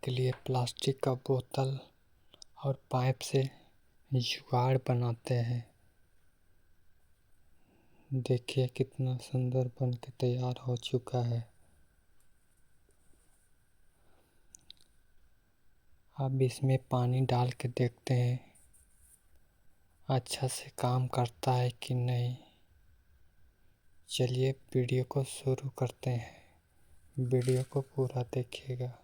के लिए प्लास्टिक का बोतल और पाइप से जुगाड़ बनाते हैं। देखिए कितना सुंदर बन के तैयार हो चुका है। अब इसमें पानी डाल के देखते हैं अच्छा से काम करता है कि नहीं। चलिए वीडियो को शुरू करते हैं। वीडियो को पूरा देखिएगा।